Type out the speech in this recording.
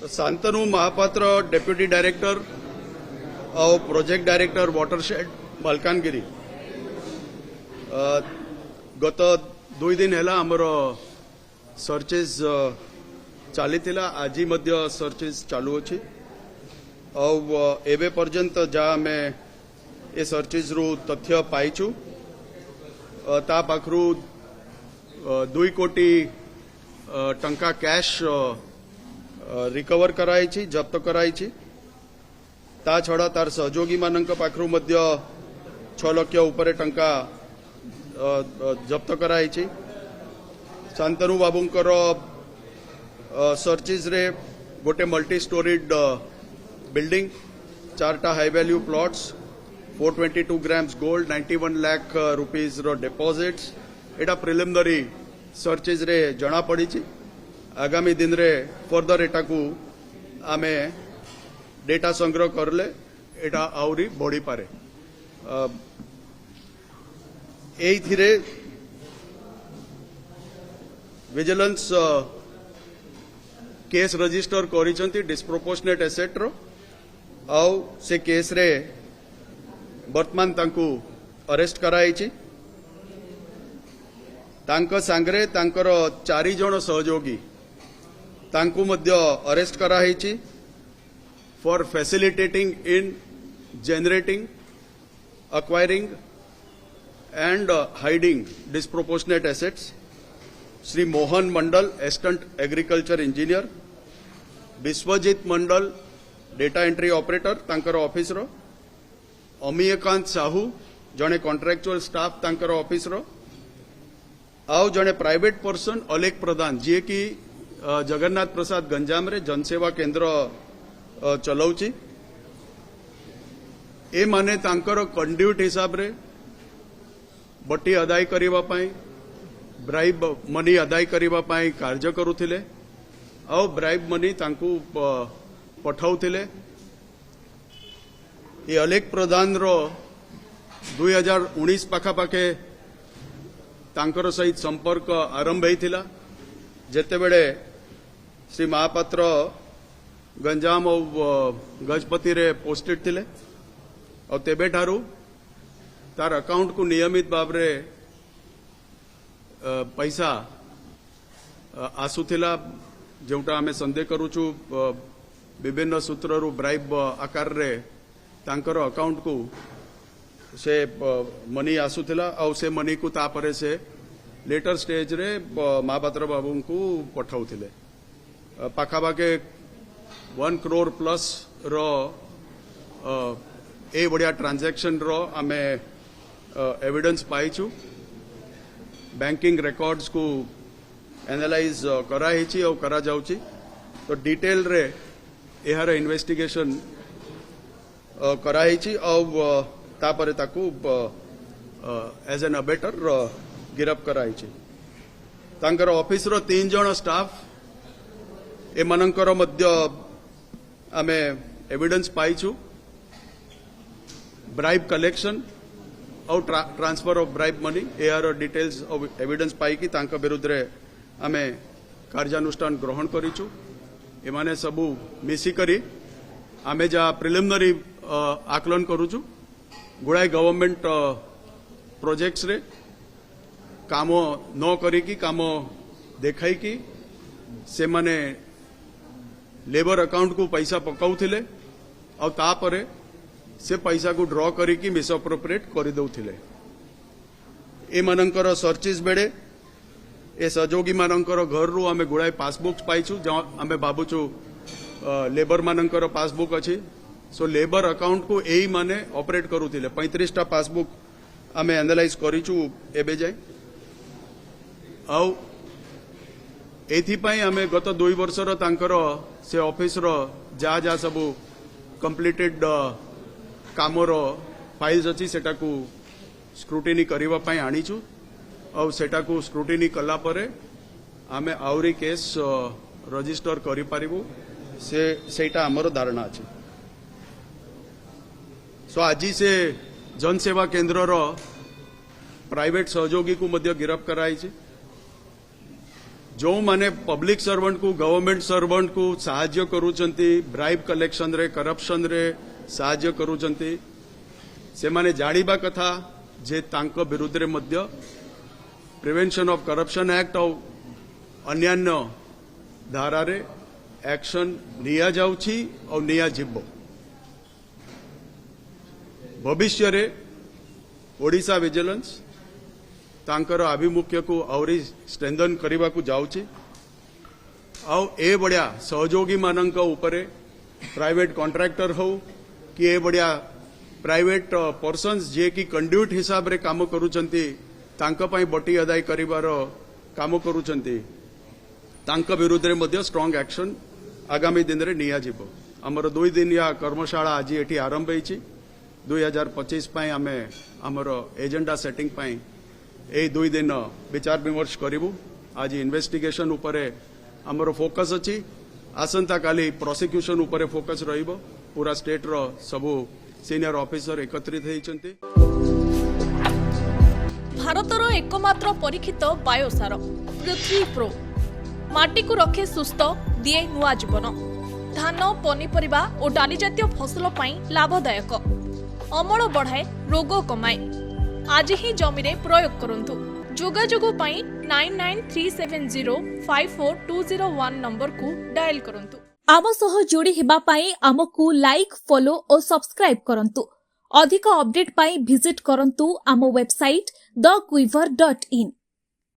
Shantanu Mahapatra deputy director और project director watershed Malkangiri गत 2 दिन है आमर सर्चेस चली आज सर्चेस चालू अच्छी और एवं पर्यंत जहाँ आम ए सर्चेस रु तथ्य पाइचु ता पाखरु 2 कोटी टंका कैश रिकवर कराई जब्त कराई ता छड़ा तार सहयोगी मानक पाखरु मध्य 6 लाख उपरे टंका जब्त कराई शांतनु बाबूंकर सर्चेस रे गोटे मल्टी स्टोरीड बिल्डिंग 4टा high value plots 422 grams gold 91 lakh rupees रो डिपॉजिट्स एटा प्रिलिमिनरी सर्चेस रे जना पड़ी आगामी दिन रे फर्दर एटा को आमे डेटा संग्रह करले एटा आउरी बढ़ी पारे एथिरे विजिलेंस केस रजिस्टर करिसंती डिस्प्रोपोर्शनेट एसेट रो आउ से केस रे वर्तमान तांकू अरेस्ट कराई तांको सांगरे तांकर 4 जण सहयोगी तांकू मध्य अरेस्ट कराई for facilitating in generating acquiring and hiding disproportionate assets Shri Mohan Mandal assistant agriculture engineer Biswajit Mandal data entry operator तांकर ऑफिस रो अमीयकांत साहू जड़े कॉन्ट्रैक्चुअल स्टाफ तांकर ऑफिस रो आउ जड़े प्राइवेट पर्सन अलेख प्रधान जी की जगन्नाथ प्रसाद गंजाम रे जनसेवा केंद्र चलाउची ए माने तांकर कंड्यूट हिसाब रे बटी अदाय करिबा पाई ब्राइब मनी अदाय करिबा पाई कार्य करुथिले आउ ब्राइब मनी तांकू पठाउथिले ये अलेख प्रधान रो 2019 पाखापाखे तांकर सहित संपर्क आरंभ होता जेते बेले श्री महापात्र गंजाम और गजपति रे पोस्टेड थिले और तेबे ठारू तार अकाउंट को नियमित भाव रे पैसा आसुथिला जोटा आमे संदेह करूचु विभिन्न सूत्ररु ब्राइब आकार रे तांकर अकाउंट को से मनी आसुथिला और से मनी को तापरे से लेटर स्टेज रे महापात्र बाबू को पठाउथिले पाखापाखे 1 करोड़ प्लस रो ए बढ़िया ट्रांजैक्शन रो आमे एविडेंस पाइछु बैंकिंग रिकॉर्ड्स को एनालाइज कराई और करा जाउची तो डिटेल रे एहार इन्वेस्टिगेशन कराई और तापरे ताकू एज एन अबेटर गिरफ कराई तांकर ऑफिस रो 3 जण स्टाफ ए मनंकर मध्य आमे एविडेंस पाइछु ब्राइब कलेक्शन और ट्रांसफर ऑफ ब्राइब मनी एआर डिटेल्स ऑफ एविडेंस पाई कि तांका विरुद्ध रे आमे कार्यानुष्ठान ग्रहण करिछु एमाने सबु मिसी करी आमे जा प्रिलिमिनरी आकलन करूछु गुड़ाई गवर्नमेंट प्रोजेक्ट्स रे काम न करिकी काम देखाई कि से माने लेबर अकाउंट को पैसा पकाउथिले और तापरे से पैसा को ड्रॉ करिकी मिसअप्रोप्रिएट कर दउथिले ए मानकर सर्चेस बेड़े ए सहयोगी मानकर घर रु आमे गुड़ाई पासबुक्स पाइछु जहाँ आमे भाबुछु लेबर मानकर पासबुक अच्छी सो लेबर अकाउंट को यही माने ऑपरेट करुथिले 35टा पासबुक आमे एनालाइज करिछु एबे जाय आउ एथिपाई आमे गत 2 वर्षर तांकर से ऑफिस रो जा जा सबु कंप्लीटेड कामर फाइल्स अच्छी सेटा को स्क्रूटिनी करिवा पाई आनीछु और सेटा को स्क्रूटिनी कला परे आमे आउरी केस रजिस्टर करि पारिबु सेटा हमर धारणा अछि सो आज से जनसेवा केंद्र रो प्राइवेट सहयोगी को मध्य गिरफ्त कराई जो माने पब्लिक सर्वेंट को गवर्नमेंट सर्वेंट को साहाय्य करूचंती ब्राइब कलेक्शन रे करप्शन रे साहाय्य करूचंती से माने जानिबा कथा जे तांक विरुद्ध रे मध्य प्रिवेंशन ऑफ करप्शन एक्ट और अन्यान्य धारा रे एक्शन निया जाउछि और निया जिब्बो भविष्य रे ओडिशा विजिलेंस तांकर आभिमुख्य को आउरी स्ट्रेंथन करने को जाउछि आउ ए बढ़िया सहयोगी मानक उपरे प्राइवेट कॉन्ट्रैक्टर हो कि ए बढ़िया प्राइवेट पर्सन्स जे कि कंड्यूट हिसाब रे काम करूचंती तांक पई बटी अदाय करिवार काम करूचंती तांक विरुद्ध रे मध्य स्ट्रांग एक्शन आगामी दिन रे निया जिवो हमर 2 दिन या कर्मशाला आज एठी आरंभ होईछि 2025 पई आमे हमर एजेंडा सेटिंग पई ए 2 दिन विचार विमर्श करिवु आज इन्वेस्टिगेशन उपरे हमर फोकस अछि आसंता काली प्रोसिक्यूशन उपरे फोकस रहिबो पूरा स्टेट रो सबु सीनियर ऑफिसर एकत्रित होइचंती। भारतर एकमात्र परीक्षित बायोसार पृथ्वी प्रो माटी को रखे सुस्थ दिए नुआ जीवन धान पनीपरिबा और डाली जातीय फसल पई लाभदायक अमल बढ़ाए रोग कमाए आज ही जमी रे प्रयोग करंतु जोगाजोग पई 9937054201 नंबर को डायल करंतु। आम सह जोड़ी हेबा पाई आमको लाइक फॉलो और सब्सक्राइब करंतु अधिक अपडेट पाई विजिट करंतु आम वेबसाइट thequiver.in।